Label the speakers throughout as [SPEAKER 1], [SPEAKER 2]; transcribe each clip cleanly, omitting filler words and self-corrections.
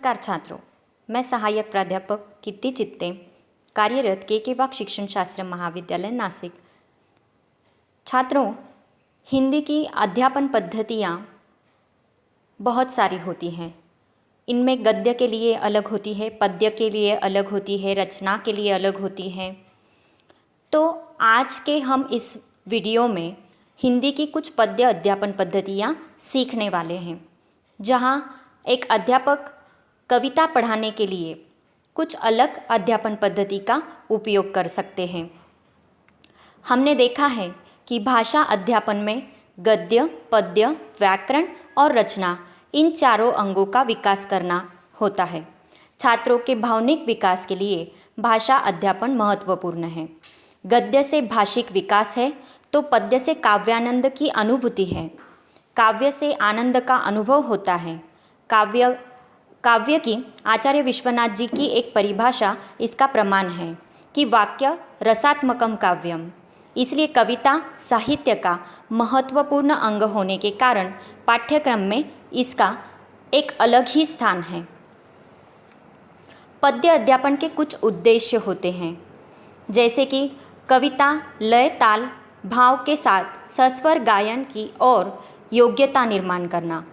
[SPEAKER 1] नमस्कार छात्रों, मैं सहायक प्राध्यापक कीर्ति चित्ते, कार्यरत के वाक शिक्षण शास्त्र महाविद्यालय नासिक। छात्रों, हिंदी की अध्यापन पद्धतियाँ बहुत सारी होती हैं। इनमें गद्य के लिए अलग होती है, पद्य के लिए अलग होती है, रचना के लिए अलग होती है। तो आज के हम इस वीडियो में हिंदी की कुछ पद्य अध्यापन पद्धतियाँ सीखने वाले हैं, जहाँ एक अध्यापक कविता पढ़ाने के लिए कुछ अलग अध्यापन पद्धति का उपयोग कर सकते हैं। हमने देखा है कि भाषा अध्यापन में गद्य, पद्य, व्याकरण और रचना इन चारों अंगों का विकास करना होता है। छात्रों के भावनिक विकास के लिए भाषा अध्यापन महत्वपूर्ण है। गद्य से भाषिक विकास है तो पद्य से काव्यानंद की अनुभूति है। काव्य से आनंद का अनुभव होता है। काव्य की आचार्य विश्वनाथ जी की एक परिभाषा इसका प्रमाण है कि वाक्य रसात्मकम काव्यम। इसलिए कविता साहित्य का महत्वपूर्ण अंग होने के कारण पाठ्यक्रम में इसका एक अलग ही स्थान है। पद्य अध्यापन के कुछ उद्देश्य होते हैं, जैसे कि कविता लय ताल भाव के साथ सस्वर गायन की और योग्यता निर्माण करना,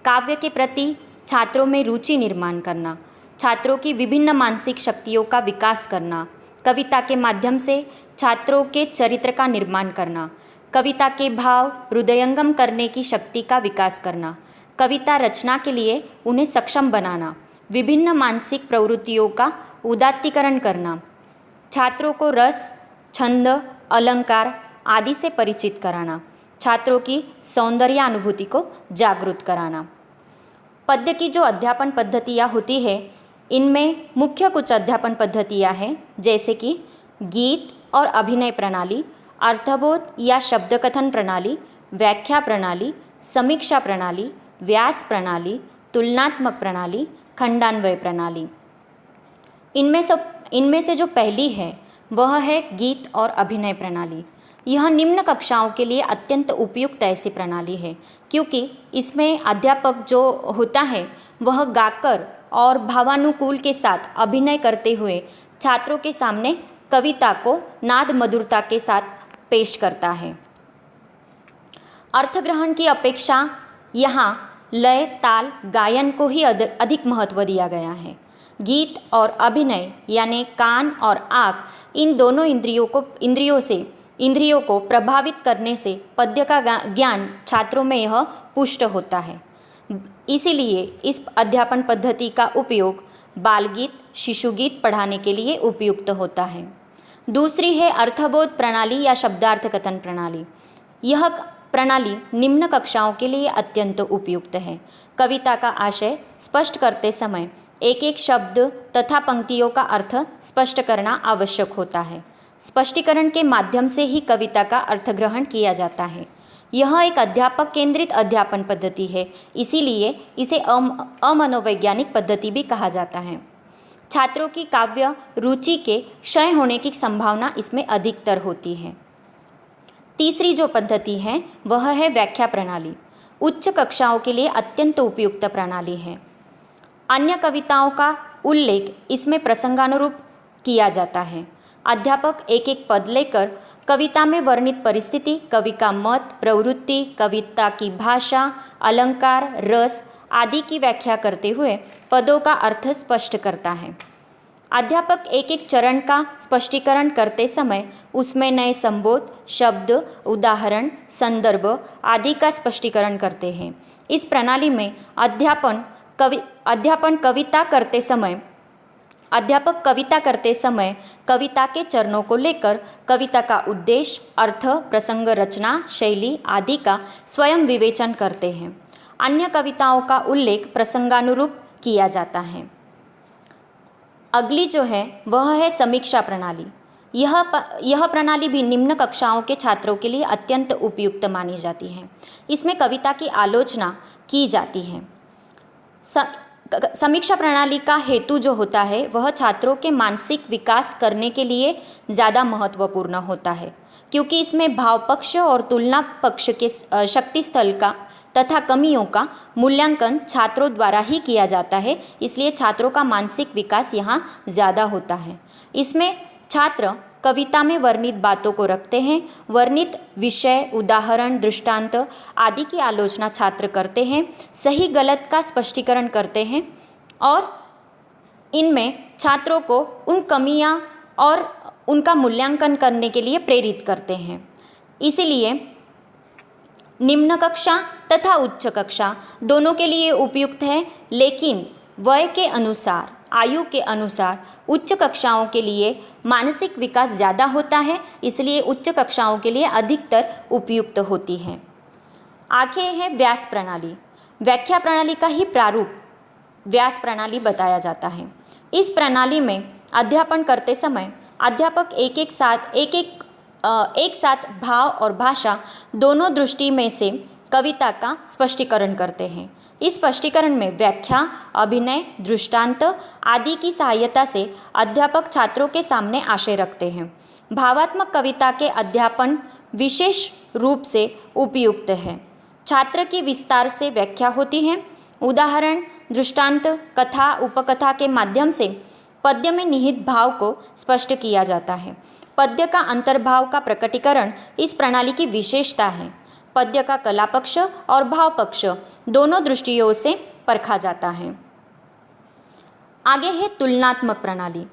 [SPEAKER 1] काव्य के प्रति छात्रों में रुचि निर्माण करना, छात्रों की विभिन्न मानसिक शक्तियों का विकास करना, कविता के माध्यम से छात्रों के चरित्र का निर्माण करना, कविता के भाव हृदयंगम करने की शक्ति का विकास करना, कविता रचना के लिए उन्हें सक्षम बनाना, विभिन्न मानसिक प्रवृत्तियों का उदात्तीकरण करना, छात्रों को रस, छंद, अलंकार आदि से परिचित कराना, छात्रों की सौंदर्यानुभूति को जागृत कराना। पद्य की जो अध्यापन पद्धतियाँ होती है, इनमें मुख्य कुछ अध्यापन पद्धतियाँ हैं, जैसे कि गीत और अभिनय प्रणाली, अर्थबोध या शब्दकथन प्रणाली, व्याख्या प्रणाली, समीक्षा प्रणाली, व्यास प्रणाली, तुलनात्मक प्रणाली, खंडान्वय प्रणाली। इनमें से जो पहली है वह है गीत और अभिनय प्रणाली। यह निम्न कक्षाओं के लिए अत्यंत उपयुक्त ऐसी प्रणाली है, क्योंकि इसमें अध्यापक जो होता है वह गाकर और भावानुकूल के साथ अभिनय करते हुए छात्रों के सामने कविता को नाद मधुरता के साथ पेश करता है। अर्थग्रहण की अपेक्षा यहाँ लय ताल गायन को ही अधिक महत्व दिया गया है। गीत और अभिनय यानी कान और आँख, इन दोनों इंद्रियों को प्रभावित करने से पद्य का ज्ञान छात्रों में यह पुष्ट होता है। इसीलिए इस अध्यापन पद्धति का उपयोग बाल गीत, शिशु गीत पढ़ाने के लिए उपयुक्त होता है। दूसरी है अर्थबोध प्रणाली या शब्दार्थ कथन प्रणाली। यह प्रणाली निम्न कक्षाओं के लिए अत्यंत उपयुक्त है। कविता का आशय स्पष्ट करते समय एक एक शब्द तथा पंक्तियों का अर्थ स्पष्ट करना आवश्यक होता है। स्पष्टीकरण के माध्यम से ही कविता का अर्थग्रहण किया जाता है। यह एक अध्यापक केंद्रित अध्यापन पद्धति है, इसीलिए इसे अमनोवैज्ञानिक पद्धति भी कहा जाता है। छात्रों की काव्य रुचि के क्षय होने की संभावना इसमें अधिकतर होती है। तीसरी जो पद्धति है वह है व्याख्या प्रणाली। उच्च कक्षाओं के लिए अत्यंत उपयुक्त प्रणाली है। अन्य कविताओं का उल्लेख इसमें प्रसंगानुरूप किया जाता है। अध्यापक एक एक पद लेकर कविता में वर्णित परिस्थिति, कवि का मत, प्रवृत्ति, कविता की भाषा, अलंकार, रस आदि की व्याख्या करते हुए पदों का अर्थ स्पष्ट करता है। अध्यापक एक एक चरण का स्पष्टीकरण करते समय उसमें नए संबोध, शब्द, उदाहरण, संदर्भ आदि का स्पष्टीकरण करते हैं। इस प्रणाली में अध्यापक कविता करते समय कविता के चरणों को लेकर कविता का उद्देश्य, अर्थ, प्रसंग, रचना, शैली आदि का स्वयं विवेचन करते हैं। अन्य कविताओं का उल्लेख प्रसंगानुरूप किया जाता है। अगली जो है वह है समीक्षा प्रणाली। यह प्रणाली भी निम्न कक्षाओं के छात्रों के लिए अत्यंत उपयुक्त मानी जाती है। इसमें कविता की आलोचना की जाती है। समीक्षा प्रणाली का हेतु जो होता है वह छात्रों के मानसिक विकास करने के लिए ज़्यादा महत्वपूर्ण होता है, क्योंकि इसमें भाव पक्ष और तुलना पक्ष के शक्ति स्थल का तथा कमियों का मूल्यांकन छात्रों द्वारा ही किया जाता है, इसलिए छात्रों का मानसिक विकास यहाँ ज़्यादा होता है। इसमें छात्र कविता में वर्णित बातों को रखते हैं। वर्णित विषय, उदाहरण, दृष्टांत आदि की आलोचना छात्र करते हैं, सही गलत का स्पष्टीकरण करते हैं और इनमें छात्रों को उन कमियां और उनका मूल्यांकन करने के लिए प्रेरित करते हैं। इसीलिए निम्न कक्षा तथा उच्च कक्षा दोनों के लिए उपयुक्त है, लेकिन वय के अनुसार, आयु के अनुसार उच्च कक्षाओं के लिए मानसिक विकास ज़्यादा होता है, इसलिए उच्च कक्षाओं के लिए अधिकतर उपयुक्त होती है। आगे है व्यास प्रणाली। व्याख्या प्रणाली का ही प्रारूप व्यास प्रणाली बताया जाता है। इस प्रणाली में अध्यापन करते समय अध्यापक एक साथ भाव और भाषा दोनों दृष्टि में से कविता का स्पष्टीकरण करते हैं। इस स्पष्टीकरण में व्याख्या, अभिनय, दृष्टांत आदि की सहायता से अध्यापक छात्रों के सामने आशय रखते हैं। भावात्मक कविता के अध्यापन विशेष रूप से उपयुक्त है। छात्र की विस्तार से व्याख्या होती है। उदाहरण, दृष्टांत, कथा, उपकथा के माध्यम से पद्य में निहित भाव को स्पष्ट किया जाता है। पद्य का अंतर्भाव का प्रकटीकरण इस प्रणाली की विशेषता है। पद्य का कला पक्ष और भाव पक्ष दोनों दृष्टियों से परखा जाता है। आगे है तुलनात्मक प्रणाली।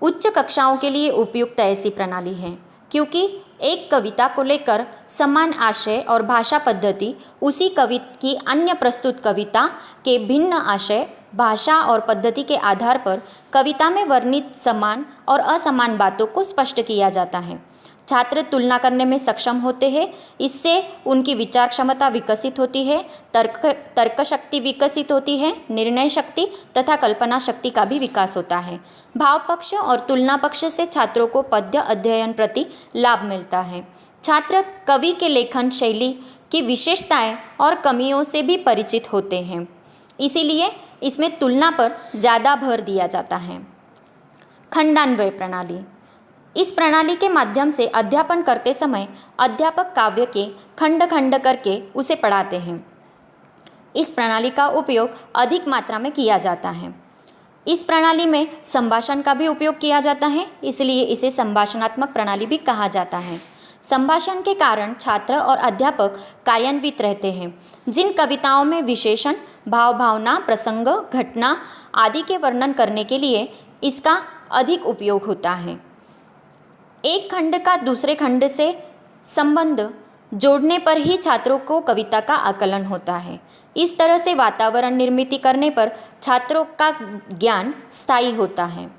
[SPEAKER 1] उच्च कक्षाओं के लिए उपयुक्त ऐसी प्रणाली है क्योंकि एक कविता को लेकर समान आशय और भाषा पद्धति उसी कवि की अन्य प्रस्तुत कविता के भिन्न आशय, भाषा और पद्धति के आधार पर कविता में वर्णित समान और असमान बातों को स्पष्ट किया जाता है। छात्र तुलना करने में सक्षम होते हैं। इससे उनकी विचार क्षमता विकसित होती है, तर्क शक्ति विकसित होती है, निर्णय शक्ति तथा कल्पना शक्ति का भी विकास होता है। भाव पक्ष और तुलना पक्ष से छात्रों को पद्य अध्ययन प्रति लाभ मिलता है। छात्र कवि के लेखन शैली की विशेषताएं और कमियों से भी परिचित होते हैं, इसीलिए इसमें तुलना पर ज़्यादा भर दिया जाता है। खंडान्वय प्रणाली। इस प्रणाली के माध्यम से अध्यापन करते समय अध्यापक काव्य के खंड खंड करके उसे पढ़ाते हैं। इस प्रणाली का उपयोग अधिक मात्रा में किया जाता है। इस प्रणाली में संभाषण का भी उपयोग किया जाता है, इसलिए इसे संभाषणात्मक प्रणाली भी कहा जाता है। संभाषण के कारण छात्र और अध्यापक कार्यान्वित रहते हैं। जिन कविताओं में विशेषण, भाव, भावना, प्रसंग, घटना आदि के वर्णन करने के लिए इसका अधिक उपयोग होता है। एक खंड का दूसरे खंड से संबंध जोड़ने पर ही छात्रों को कविता का आकलन होता है। इस तरह से वातावरण निर्मित करने पर छात्रों का ज्ञान स्थायी होता है।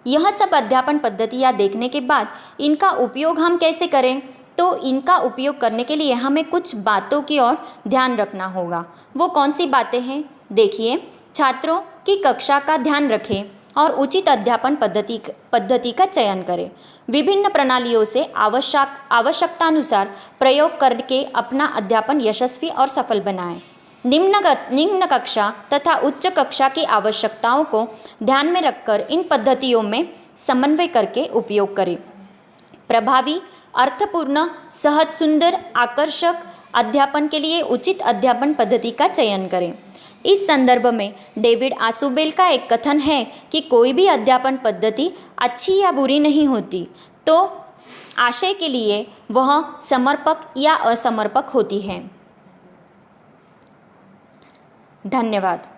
[SPEAKER 1] यह सब अध्यापन पद्धतियाँ देखने के बाद इनका उपयोग हम कैसे करें, तो इनका उपयोग करने के लिए हमें कुछ बातों की ओर ध्यान रखना होगा। वो कौन सी बातें हैं? देखिए, छात्रों की कक्षा का ध्यान रखें और उचित अध्यापन पद्धति का चयन करें। विभिन्न प्रणालियों से आवश्यकतानुसार प्रयोग करके अपना अध्यापन यशस्वी और सफल बनाएं। निम्न कक्षा तथा उच्च कक्षा की आवश्यकताओं को ध्यान में रखकर इन पद्धतियों में समन्वय करके उपयोग करें। प्रभावी, अर्थपूर्ण, सहज, सुंदर, आकर्षक अध्यापन के लिए उचित अध्यापन पद्धति का चयन करें। इस संदर्भ में डेविड आसुबेल का एक कथन है कि कोई भी अध्यापन पद्धति अच्छी या बुरी नहीं होती, तो आशय के लिए वह समर्पक या असमर्पक होती है। धन्यवाद।